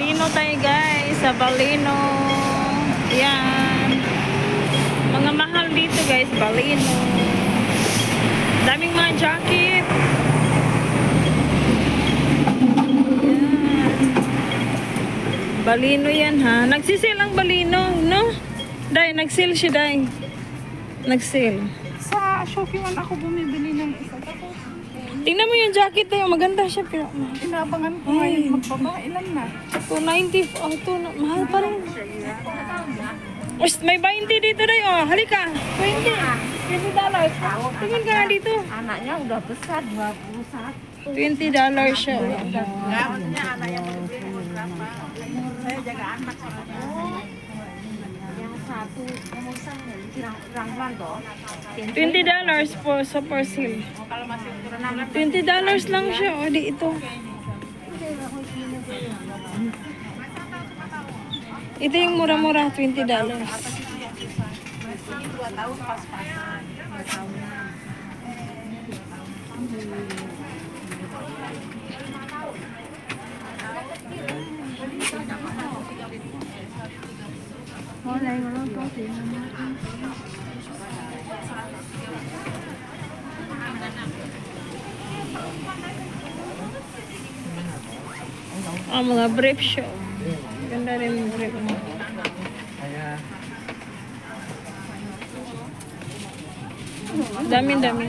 Balino tayo guys, sa Balino. Yan. Mga mahal dito guys, Balino. Daming mga jacket. Yan. Balino yan ha. Nagsisil ang Balino, no? Day, nagsil siya day. Nagsil. Sa Shopee man ako bumibili ng isa. Tapos, tingnan mo yung jacket na yun. Maganda siya. Pero, inabangan ko ngayon magbaba. Ilan na? 290. Oh, mahal pa rin. May 20 dito day. Oh, halika. 20. $20. Tingin ka nga dito. Anaknya udah besar, 21. $20 siya. Saya jaga anak. Yang satu, yang isang ranglan toh. $20 po sa parcel. Kalau masih ukuran $20 lang siya. O, di ito. Ito yung mura-mura, $20. 2 tahun pas-pasan. 2 tahun. Mulai ngelontok sih. Mga brief show. Ganda rin yung brief mo. Dami-dami.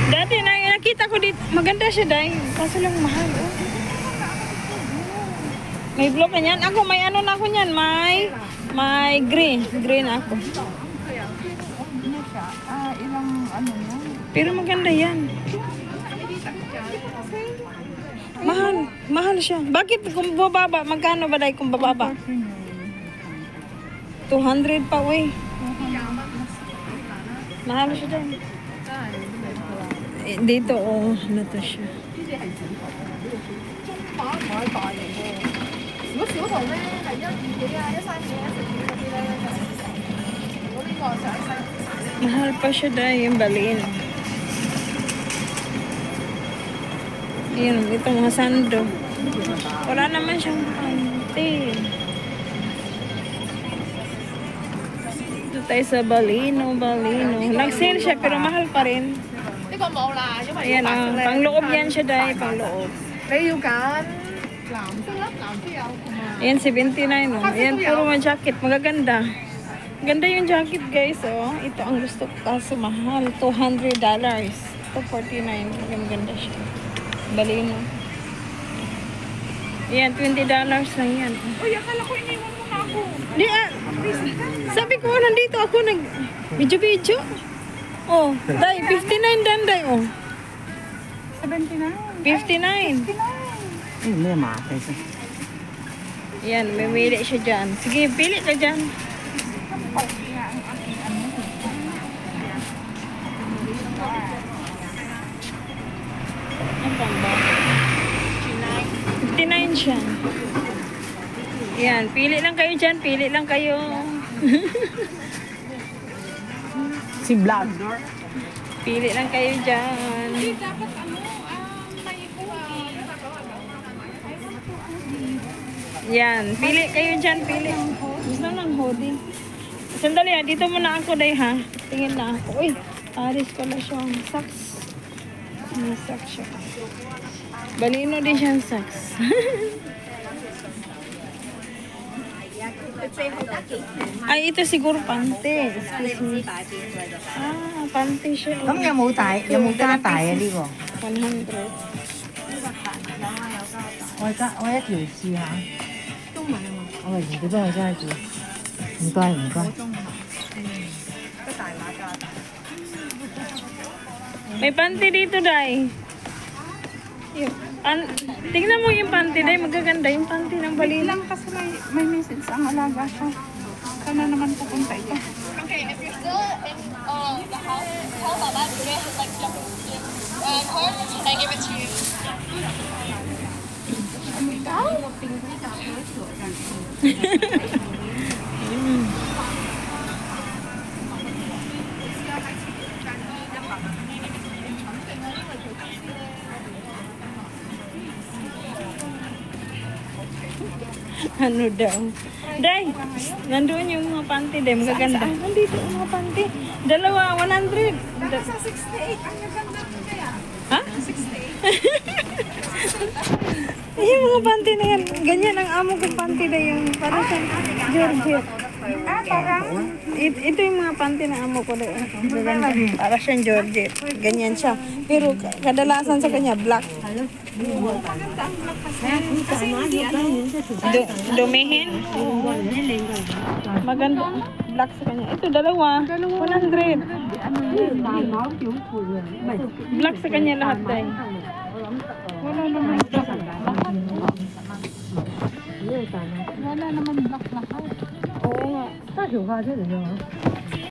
Dati nakita ko dito, maganda siya dahil kaso lang mahal. Oh. May blue pa niyan. Ako may ano na ako niyan, may green ako. Ilang ano na? Pero maganda yan. Mahal siya. Bakit kung bababa, magkano ba dahil kung bababa? 200 pa, uy. Mahal siya dahil. Dito, oh, ano to siya. Mahal pa siya dahil yung balin. Yun, ito mga sando. Wala naman siyang panty. Dito tayo sa Balino. Nag-sale siya pero mahal pa rin. Ayan, pangloob yan siya dahil, pangloob. Ayan, 79. Oh. Ayan, puro mga jacket. Magaganda. Ganda yung jacket, guys. Oh. Ito ang gusto ko kaso mahal. $200. Ito, 49. Maganda siya. Balino. Ayan, $20 lang yan. Uy, akala ko iniwan mo na ako. Di, sabi ko, nandito ako video. Oh, day, 59 dan, day, oh. 79. 59. May matay siya. Yan, mamili siya dyan. Sige, pili ka dyan. Ang pamba. 59 siya. Yan, pili lang kayo dyan. Pili lang kayo. Si Vlog. Pili lang kayo dyan. Dapat may Yan, pili kayo dyan. Pili. Gusto ng hoodie. Sandali ha, dito muna ako day ha. Tingin na ako. Uy, aris ko na siyang socks. May socks siya. Balino din siyang socks. Ay, ito siguro panty. Excuse me. Panty siya. 咁有冇大？有冇加大啊？呢個 100. 我一條試下。中文啊嘛。我嚟唔幫你加住。唔該唔該。 May panty dito, Day. Tingnan mo yung panty, Day. Magaganda yung panty ng Balino. Lang kasi may message ang alaga siya. Sana naman pupunta ito. Okay, if you're still in the house, tell Baba today has like jumping corn. Can I give it to you? Ano daw? Day, nandoon yung mga panty, Day. Magaganda. Nandito yung mga panty. Dalawa, 100. Sa 68, ang gaganda mo kaya. Ha? 68. Yung mga panty na yan. Ganyan ang amo kong panty na yung para sa Georgette. Ito yung mga panty na amo ko na. Para siyang Georgette. Ganyan siya. Pero kadalasan sa kanya, black. Dumihin? Maganda. Black sa kanya. Ito, dalawa. 100. Black sa kanya lahat tayo. Wala naman black. Wala naman black lahat. Oo nga.